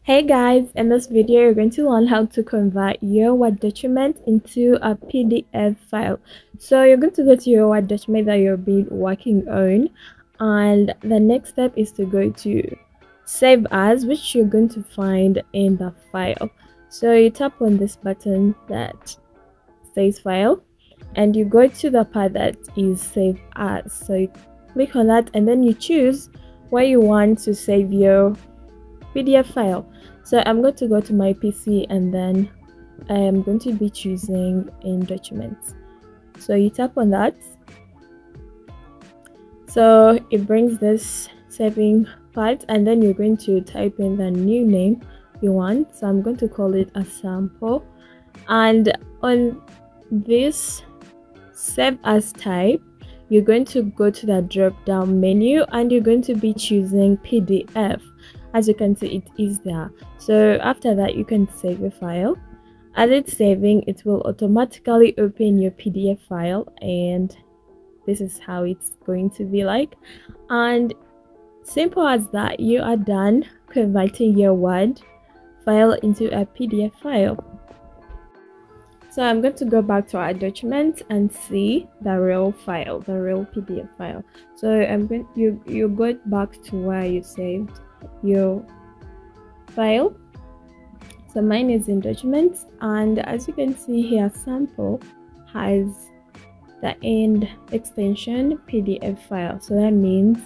Hey guys, in this video you're going to learn how to convert your Word document into a PDF file. So you're going to go to your Word document that you've been working on, and the next step is to go to Save As, which you're going to find in the file. So you tap on this button that says File, and you go to the part that is Save As. So you click on that, and then you choose where you want to save your PDF file. So I'm going to go to my PC, and then I am going to be choosing in documents. So you tap on that, so it brings this saving part, and then you're going to type in the new name you want. So I'm going to call it a sample, and on this save as type, you're going to go to the drop down menu, and you're going to be choosing PDF. As you can see, it is there. So after that, you can save a file. As it's saving, it will automatically open your PDF file, and this is how it's going to be like. And simple as that, you are done converting your Word file into a PDF file. So I'm going to go back to our document and see the real file, the real PDF file. So I'm going you go back to where you saved your file. So mine is in documents, and as you can see here, sample has the end extension PDF file. So that means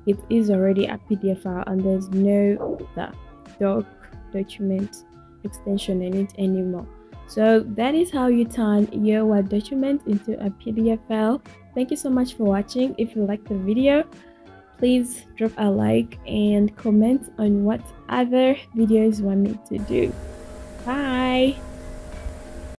it is already a PDF file, and there's no the document extension in it anymore. So that is how you turn your Word document into a PDF file. Thank you so much for watching. If you liked the video, please drop a like and comment on what other videos you want me to do. Bye.